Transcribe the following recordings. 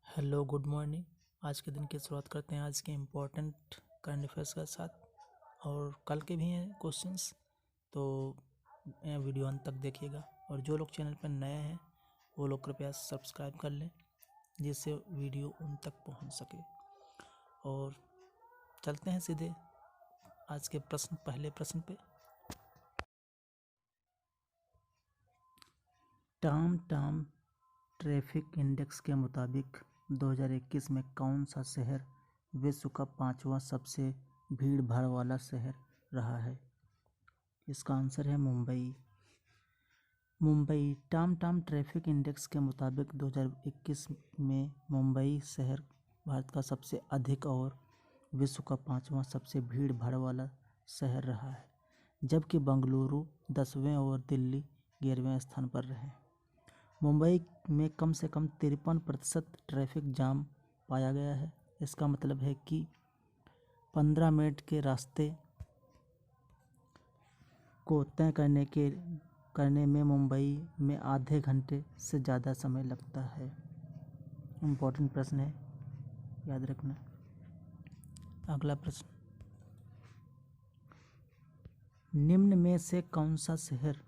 Hello good morning. आज के दिन की शुरुआत करते हैं आज के इम्पोर्टेंट करंट अफेयर्स के साथ और कल के भी हैं क्वेश्चंस, तो वीडियो अंत तक देखिएगा। और जो लोग चैनल पर नए हैं वो लोग कृपया सब्सक्राइब कर लें जिससे वीडियो उन तक पहुंच सके। और चलते हैं सीधे आज के पहले प्रश्न पे। टाम ट्रैफिक इंडेक्स के मुताबिक 2021 में कौन सा शहर विश्व का 5वां सबसे भीड़ भाड़ वाला शहर रहा है? इसका आंसर है मुंबई। टाम ट्रैफिक इंडेक्स के मुताबिक 2021 में मुंबई शहर भारत का सबसे अधिक और विश्व का 5वां सबसे भीड़ भाड़ वाला शहर रहा है, जबकि बेंगलुरु 10वें और दिल्ली 11वें स्थान पर रहे। मुंबई में कम से कम 53% ट्रैफिक जाम पाया गया है। इसका मतलब है कि 15 मिनट के रास्ते को तय करने में मुंबई में आधे घंटे से ज़्यादा समय लगता है। इम्पोर्टेंट प्रश्न है, याद रखना। अगला प्रश्न, निम्न में से कौन सा शहर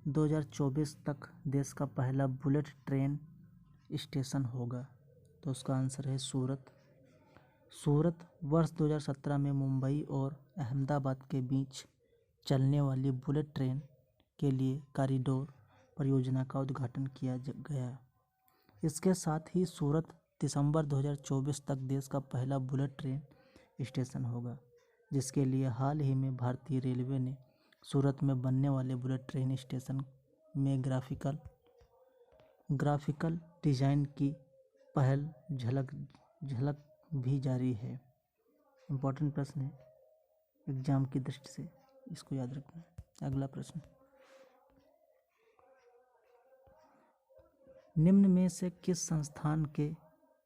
2024 तक देश का पहला बुलेट ट्रेन स्टेशन होगा? तो उसका आंसर है सूरत वर्ष 2017 में मुंबई और अहमदाबाद के बीच चलने वाली बुलेट ट्रेन के लिए कॉरिडोर परियोजना का उद्घाटन किया गया। इसके साथ ही सूरत दिसंबर 2024 तक देश का पहला बुलेट ट्रेन स्टेशन होगा, जिसके लिए हाल ही में भारतीय रेलवे ने सूरत में बनने वाले बुलेट ट्रेन स्टेशन में ग्राफिकल डिज़ाइन की पहल झलक भी जारी है। इम्पोर्टेंट प्रश्न है एग्जाम की दृष्टि से, इसको याद रखना है। अगला प्रश्न, निम्न में से किस संस्थान के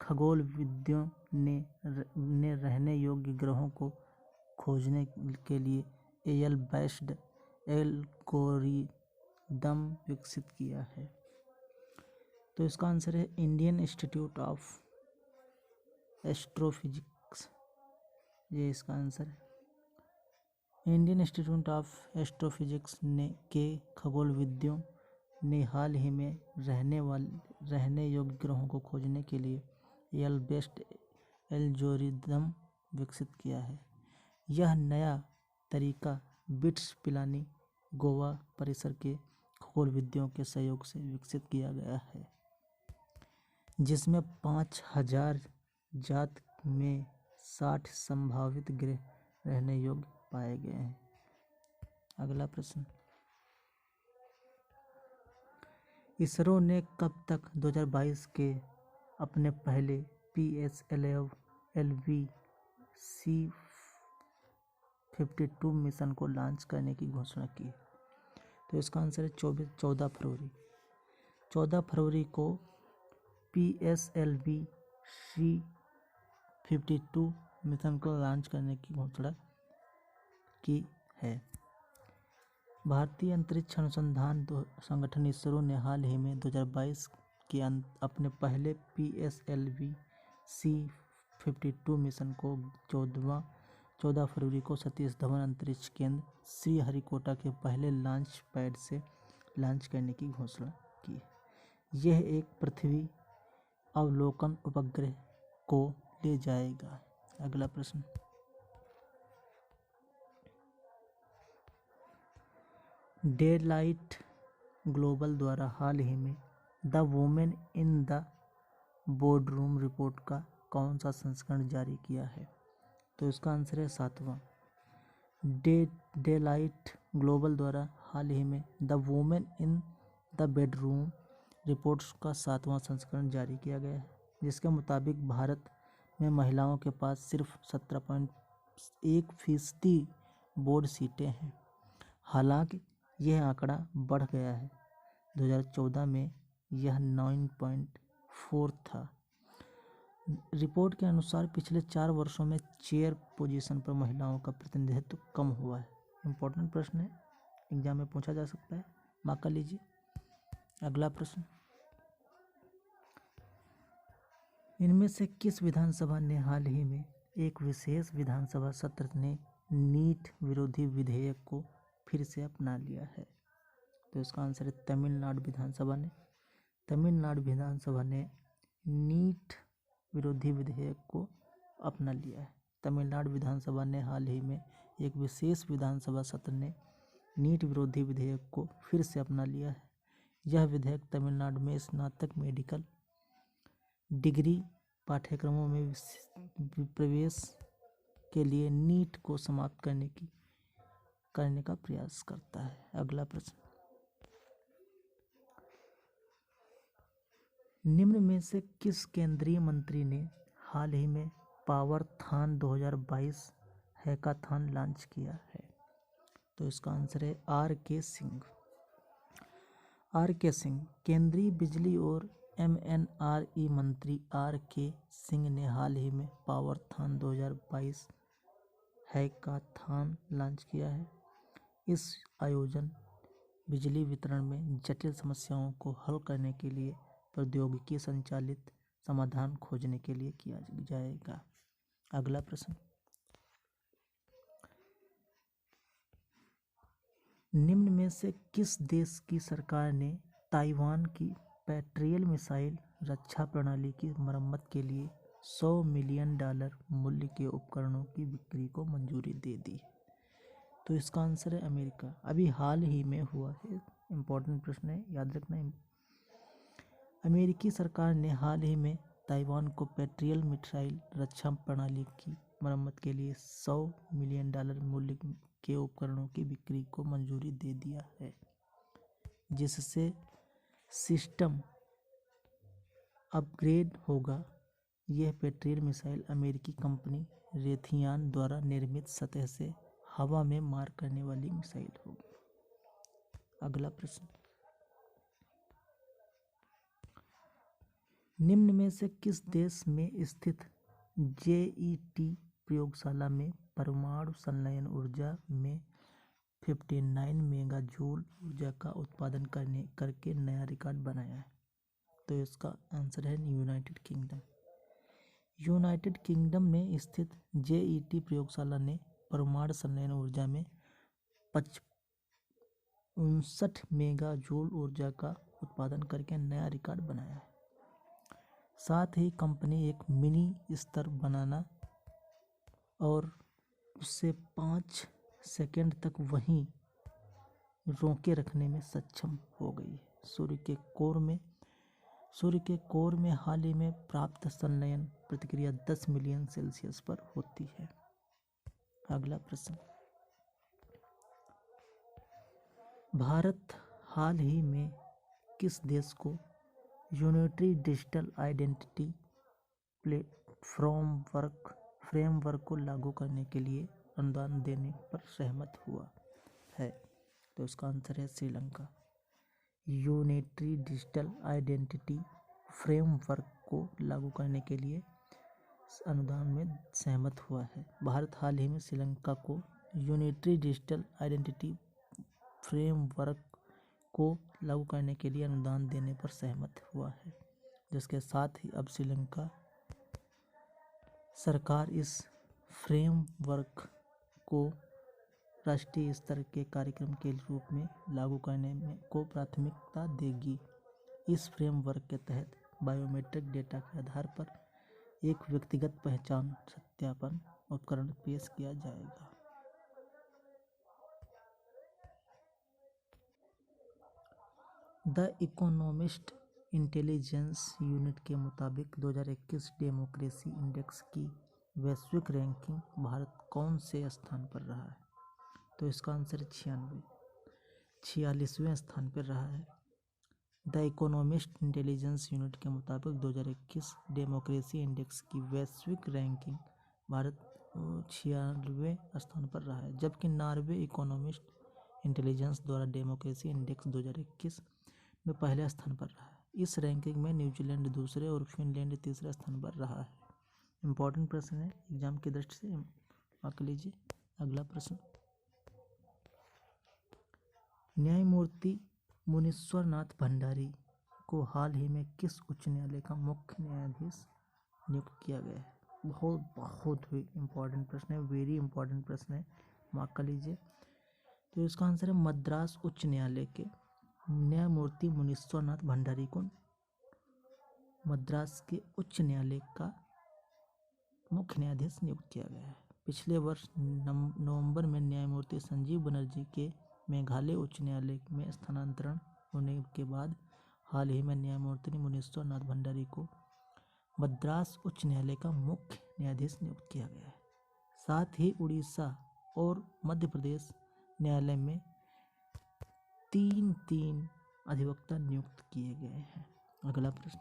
खगोलविदों ने रहने योग्य ग्रहों को खोजने के लिए एआई बेस्ड एल्गोरिदम विकसित किया है? तो इसका आंसर है इंडियन इंस्टीट्यूट ऑफ एस्ट्रोफिजिक्स। ये इसका आंसर है। इंडियन इंस्टीट्यूट ऑफ एस्ट्रोफिजिक्स के खगोलविदों ने हाल ही में रहने योग्य ग्रहों को खोजने के लिए एआई बेस्ड एल्गोरिदम विकसित किया है। यह नया तरीका बिट्स पिलानी गोवा परिसर के खगोलविदों के सहयोग से विकसित किया गया है, जिसमें 5000 जात में 60 संभावित ग्रह रहने योग्य पाए गए हैं। अगला प्रश्न, इसरो ने कब तक 2022 के अपने पहले PSLV C-52 मिशन को लॉन्च करने की घोषणा की? तो इसका आंसर है 14 फरवरी को PSLV C-52 मिशन को लॉन्च करने की घोषणा की है। भारतीय अंतरिक्ष अनुसंधान संगठन इसरो ने हाल ही में 2022 के अपने पहले PSLV C-52 मिशन को 14 फरवरी को सतीश धवन अंतरिक्ष केंद्र श्रीहरिकोटा के पहले लॉन्च पैड से लॉन्च करने की घोषणा की। यह एक पृथ्वी अवलोकन उपग्रह को ले जाएगा। अगला प्रश्न, डेलाइट ग्लोबल द्वारा हाल ही में the women in the boardroom report का कौन सा संस्करण जारी किया है? तो इसका आंसर है 7वां। डेलाइट ग्लोबल द्वारा हाल ही में the women in the bedroom reports का 7वां संस्करण जारी किया गया है, जिसके मुताबिक भारत में महिलाओं के पास सिर्फ 17.1% बोर्ड सीटें हैं। हालांकि यह आंकड़ा बढ़ गया है। 2014 में यह 9.4 था। रिपोर्ट के अनुसार पिछले 4 वर्षों में चेयर पोजीशन पर महिलाओं का प्रतिनिधित्व कम हुआ है। इम्पोर्टेंट प्रश्न है, एग्जाम में पूछा जा सकता है, मार्क कर लीजिए। अगला प्रश्न, इनमें से किस विधानसभा ने हाल ही में एक विशेष विधानसभा सत्र ने नीट विरोधी विधेयक को फिर से अपना लिया है? तो इसका आंसर है तमिलनाडु विधानसभा ने। तमिलनाडु विधानसभा ने नीट विरोधी विधेयक को अपना लिया है। तमिलनाडु विधानसभा ने हाल ही में एक विशेष विधानसभा सत्र ने नीट विरोधी विधेयक को फिर से अपना लिया है। यह विधेयक तमिलनाडु में स्नातक मेडिकल डिग्री पाठ्यक्रमों में प्रवेश के लिए नीट को समाप्त करने का प्रयास करता है। अगला प्रश्न, निम्न में से किस केंद्रीय मंत्री ने हाल ही में पावरथॉन 2022 हैकाथॉन लॉन्च किया है? तो इसका आंसर है आर के सिंह। आर के सिंह। केंद्रीय बिजली और MNRE मंत्री आर के सिंह ने हाल ही में पावरथॉन 2022 हैकाथॉन लॉन्च किया है। इस आयोजन बिजली वितरण में जटिल समस्याओं को हल करने के लिए प्रौद्योगिकी संचालित समाधान खोजने के लिए किया जाएगा। अगला प्रश्न, निम्न में से किस देश की सरकार ने ताइवान की पेट्रियल मिसाइल रक्षा प्रणाली की मरम्मत के लिए $100 मिलियन मूल्य के उपकरणों की बिक्री को मंजूरी दे दी? तो इसका आंसर है अमेरिका। अभी हाल ही में हुआ है, इम्पोर्टेंट प्रश्न है, याद रखना। अमेरिकी सरकार ने हाल ही में ताइवान को पेट्रियल मिसाइल रक्षा प्रणाली की मरम्मत के लिए $100 मिलियन मूल्य के उपकरणों की बिक्री को मंजूरी दे दिया है, जिससे सिस्टम अपग्रेड होगा। यह पेट्रियल मिसाइल अमेरिकी कंपनी रेथियान द्वारा निर्मित सतह से हवा में मार करने वाली मिसाइल होगी। अगला प्रश्न, निम्न में से किस देश में स्थित JET प्रयोगशाला में परमाणु संलयन ऊर्जा में 59 मेगाजूल ऊर्जा का उत्पादन करके नया रिकॉर्ड बनाया है? तो इसका आंसर है यूनाइटेड किंगडम। यूनाइटेड किंगडम में स्थित JET प्रयोगशाला ने परमाणु संलयन ऊर्जा में 59 मेगाजूल ऊर्जा का उत्पादन करके नया रिकॉर्ड बनाया है। साथ ही कंपनी एक मिनी स्तर बनाना और उससे 5 सेकंड तक वहीं रोके रखने में सक्षम हो गई है। सूर्य के कोर में हाल ही में प्राप्त संलयन प्रतिक्रिया 10 मिलियन सेल्सियस पर होती है। अगला प्रश्न, भारत हाल ही में किस देश को यूनिटरी डिजिटल आइडेंटिटी फ्रेमवर्क को लागू करने के लिए अनुदान देने पर सहमत हुआ है? तो इसका आंसर है Sri Lanka. Unitary digital identity framework को लागू करने के लिए अनुदान में सहमत हुआ है। भारत हाल ही में श्रीलंका को यूनिटरी डिजिटल आइडेंटिटी फ्रेमवर्क को लागू करने के लिए अनुदान देने पर सहमत हुआ है, जिसके साथ ही अब श्रीलंका सरकार इस फ्रेमवर्क को राष्ट्रीय स्तर के कार्यक्रम के रूप में लागू करने को प्राथमिकता देगी। इस फ्रेमवर्क के तहत बायोमेट्रिक डेटा के आधार पर एक व्यक्तिगत पहचान सत्यापन उपकरण पेश किया जाएगा। द इकोनॉमिस्ट इंटेलिजेंस यूनिट के मुताबिक 2021 डेमोक्रेसी इंडेक्स की वैश्विक रैंकिंग भारत कौन से स्थान पर रहा है? तो इसका आंसर 46वें स्थान पर रहा है। द इकोनॉमिस्ट इंटेलिजेंस यूनिट के मुताबिक 2021 डेमोक्रेसी इंडेक्स की वैश्विक रैंकिंग भारत 46वें स्थान पर रहा है, जबकि नॉर्वे इकोनॉमिस्ट इंटेलिजेंस द्वारा डेमोक्रेसी इंडेक्स 2021 में पहले स्थान पर रहा है। इस रैंकिंग में न्यूजीलैंड दूसरे और फिनलैंड तीसरे स्थान पर रहा है। इम्पोर्टेंट प्रश्न है, एग्जाम की दृष्टि से मार्क लीजिए। अगला प्रश्न, न्यायमूर्ति मुनीश्वर नाथ भंडारी को हाल ही में किस उच्च न्यायालय का मुख्य न्यायाधीश नियुक्त किया गया है? बहुत बहुत ही इम्पोर्टेंट प्रश्न है, वेरी इम्पोर्टेंट प्रश्न है, मार्क कर लीजिए। तो इसका आंसर है मद्रास उच्च न्यायालय के न्यायमूर्ति मुनीश्वरनाथ भंडारी को मद्रास के उच्च न्यायालय का मुख्य न्यायाधीश नियुक्त किया गया है। पिछले वर्ष नवंबर में न्यायमूर्ति संजीव बनर्जी के मेघालय उच्च न्यायालय में स्थानांतरण होने के बाद हाल ही में न्यायमूर्ति मुनीश्वरनाथ भंडारी को मद्रास उच्च न्यायालय का मुख्य न्यायाधीश नियुक्त किया गया है। साथ ही उड़ीसा और मध्य प्रदेश न्यायालय में 3 अधिवक्ता नियुक्त किए गए हैं। अगला प्रश्न,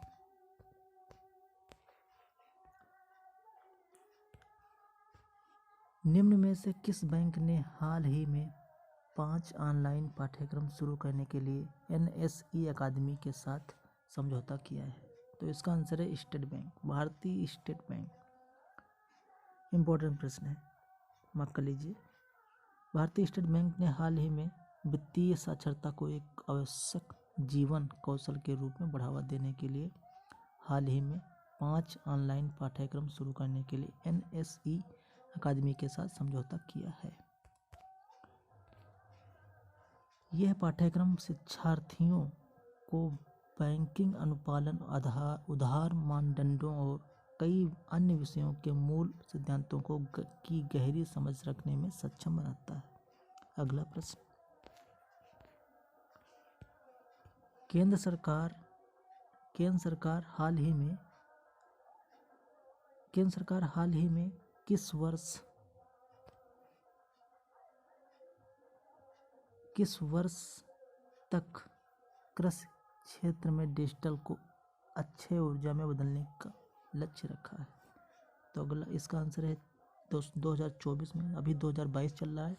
निम्न में से किस बैंक ने हाल ही में 5 ऑनलाइन पाठ्यक्रम शुरू करने के लिए NSE अकादमी के साथ समझौता किया है? तो इसका आंसर है स्टेट बैंक, भारतीय स्टेट बैंक। इम्पोर्टेंट प्रश्न है, मार्क कर लीजिए। भारतीय स्टेट बैंक ने हाल ही में वित्तीय साक्षरता को एक आवश्यक जीवन कौशल के रूप में बढ़ावा देने के लिए हाल ही में 5 ऑनलाइन पाठ्यक्रम शुरू करने के लिए NSE अकादमी के साथ समझौता किया है। यह पाठ्यक्रम शिक्षार्थियों को बैंकिंग अनुपालन, उधार मानदंडों और कई अन्य विषयों के मूल सिद्धांतों की गहरी समझ रखने में सक्षम बनाता है। अगला प्रश्न, केंद्र सरकार हाल ही में किस वर्ष तक कृषि क्षेत्र में डिजिटल को अक्षय ऊर्जा में बदलने का लक्ष्य रखा है? तो अगला इसका आंसर है 2024 में। अभी 2022 चल रहा है,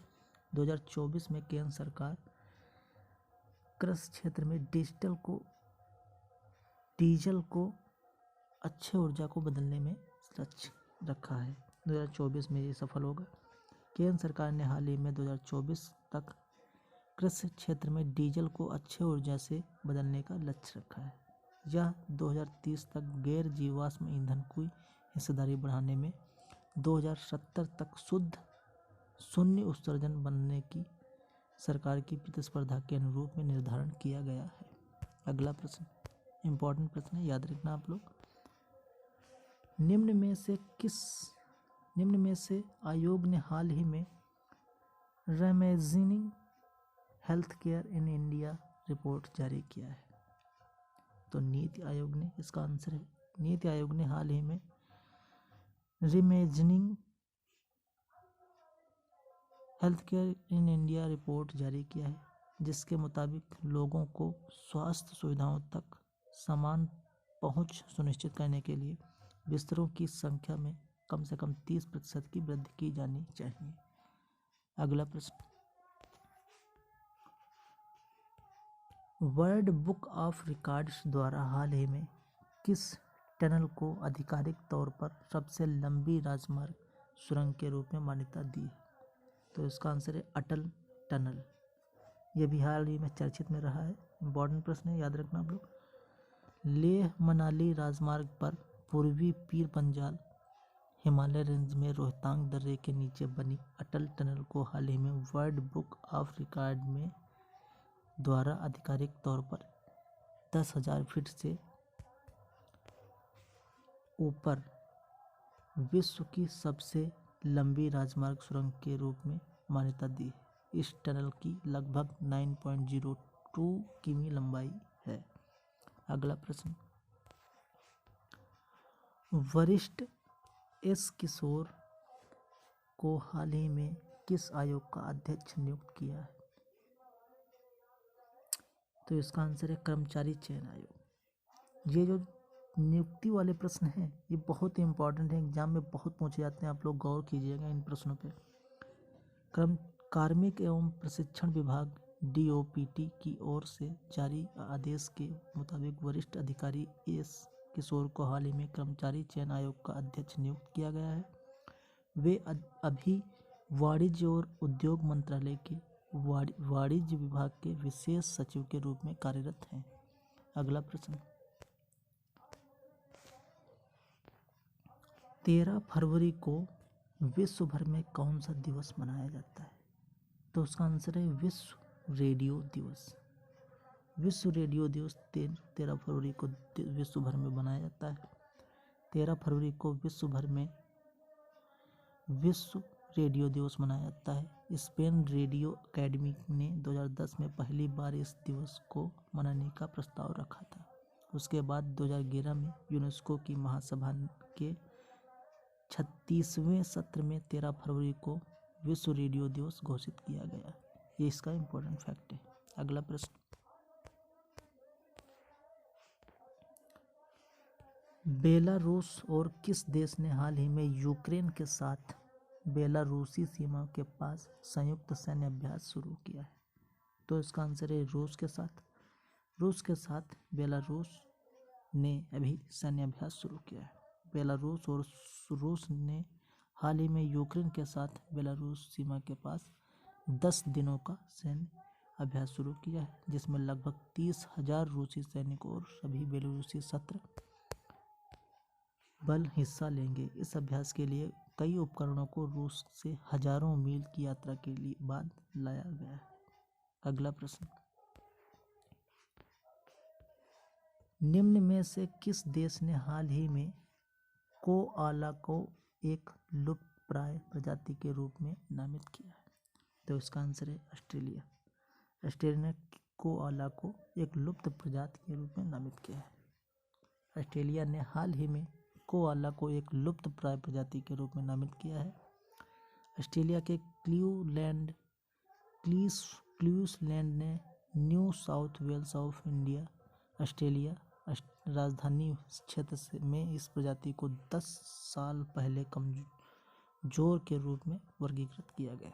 2024 में केंद्र सरकार कृषि क्षेत्र में डीजल को अक्षय ऊर्जा को बदलने में लक्ष्य रखा है। 2024 में ये सफल होगा। केंद्र सरकार ने हाल ही में 2024 तक कृषि क्षेत्र में डीजल को अक्षय ऊर्जा से बदलने का लक्ष्य रखा है। यह 2030 तक गैर जीवाश्म ईंधन की हिस्सेदारी बढ़ाने में 2070 तक शून्य उत्सर्जन बनने की सरकार की प्रतिस्पर्धा के अनुरूप में निर्धारण किया गया है। अगला प्रश्न इम्पोर्टेंट प्रश्न है, याद रखना आप लोग। निम्न में से आयोग ने हाल ही में reimagining health care in India report जारी किया है? तो नीति आयोग ने, इसका आंसर है नीति आयोग ने हाल ही में reimagining health care in India report जारी किया है, जिसके मुताबिक लोगों को स्वास्थ्य सुविधाओं तक समान पहुंच सुनिश्चित करने के लिए बिस्तरों की संख्या में कम से कम 30% की वृद्धि की जानी चाहिए। अगला प्रश्न, वर्ल्ड बुक ऑफ रिकॉर्ड्स द्वारा हाल ही में किस टनल को आधिकारिक तौर पर सबसे लंबी राजमार्ग सुरंग के रूप में मान्यता दी है? तो इसका आंसर है अटल टनल। यह भी हाल ही में चर्चित में रहा है। इम्पोर्टेंट प्रश्न है, याद रखना आप लोग। लेह मनाली राजमार्ग पर पूर्वी पीर पंजाल हिमालय रेंज में रोहतांग दर्रे के नीचे बनी अटल टनल को हाल ही में वर्ल्ड बुक ऑफ रिकॉर्ड में द्वारा आधिकारिक तौर पर 10,000 फीट से ऊपर विश्व की सबसे लंबी राजमार्ग सुरंग के रूप में मान्यता दी है। इस टनल की लगभग 9.02 किमी लंबाई है। अगला प्रश्न, वरिष्ठ एस किशोर को हाल ही में किस आयोग का अध्यक्ष नियुक्त किया है? तो इसका आंसर है कर्मचारी चयन आयोग। ये जो नियुक्ति वाले प्रश्न हैं ये बहुत ही इंपॉर्टेंट है, एग्जाम में बहुत पूछे जाते हैं, आप लोग गौर कीजिएगा इन प्रश्नों पे। कार्मिक एवं प्रशिक्षण विभाग DOPT की ओर से जारी आदेश के मुताबिक वरिष्ठ अधिकारी एस किशोर को हाल ही में कर्मचारी चयन आयोग का अध्यक्ष नियुक्त किया गया है। वे अभी वाणिज्य और उद्योग मंत्रालय के वाणिज्य विभाग के विशेष सचिव के रूप में कार्यरत हैं। अगला प्रश्न, 13 फरवरी को विश्व भर में कौन सा दिवस मनाया जाता है? तो उसका आंसर है विश्व रेडियो दिवस। विश्व रेडियो दिवस 13 फरवरी को विश्व भर में मनाया जाता है। 13 फरवरी को विश्व भर में विश्व रेडियो दिवस मनाया जाता है। स्पेन रेडियो अकेडमी ने 2010 में पहली बार इस दिवस को मनाने का प्रस्ताव रखा था। उसके बाद 2011 में यूनेस्को की महासभा के 36वें सत्र में 13 फरवरी को विश्व रेडियो दिवस घोषित किया गया। ये इसका इम्पोर्टेंट फैक्ट है। अगला प्रश्न, बेलारूस और किस देश ने हाल ही में यूक्रेन के साथ बेलारूसी सीमा के पास संयुक्त सैन्य अभ्यास शुरू किया है? तो इसका आंसर है रूस के साथ। रूस के साथ बेलारूस ने अभी सैन्य अभ्यास शुरू किया है। बेलारूस और रूस ने हाल ही में यूक्रेन के साथ बेलारूस सीमा के पास 10 दिनों का सैन्य अभ्यास शुरू किया है, जिसमें लगभग 30,000 रूसी सैनिक और सभी बेलारूसी सशस्त्र बल हिस्सा लेंगे। इस अभ्यास के लिए कई उपकरणों को रूस से हजारों मील की यात्रा के बाद लाया गया है। अगला प्रश्न, निम्न में से किस देश ने हाल ही में कोआला को एक लुप्तप्राय प्रजाति के रूप में नामित किया है? तो इसका आंसर है ऑस्ट्रेलिया। ऑस्ट्रेलिया ने कोआला को एक लुप्त प्रजाति के रूप में नामित किया है। ऑस्ट्रेलिया ने हाल ही में कोआला को एक लुप्तप्राय प्रजाति के रूप में नामित किया है। ऑस्ट्रेलिया के क्वींसलैंड ने New South Wales of India Australia राजधानी क्षेत्र में इस प्रजाति को 10 साल पहले कमजोर के रूप में वर्गीकृत किया गया,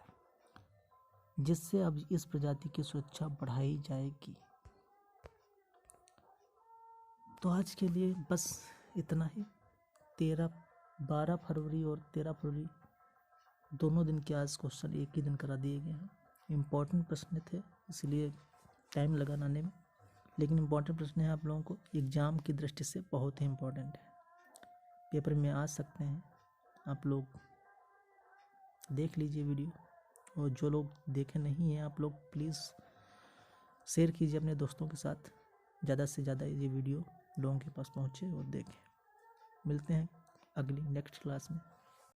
जिससे अब इस प्रजाति की सुरक्षा बढ़ाई जाएगी। तो आज के लिए बस इतना ही। 12 फरवरी और 13 फरवरी दोनों दिन के आज क्वेश्चन एक ही दिन करा दिए गए हैं। इम्पॉर्टेंट प्रश्न थे, इसलिए टाइम लगा आने में, लेकिन इम्पॉर्टेंट प्रश्न है, आप लोगों को एग्ज़ाम की दृष्टि से बहुत ही इम्पोर्टेंट है, पेपर में आ सकते हैं। आप लोग देख लीजिए वीडियो, और जो लोग देखे नहीं हैं आप लोग प्लीज़ शेयर कीजिए अपने दोस्तों के साथ, ज़्यादा से ज़्यादा ये वीडियो लोगों के पास पहुँचे और देखें। मिलते हैं अगली नेक्स्ट क्लास में।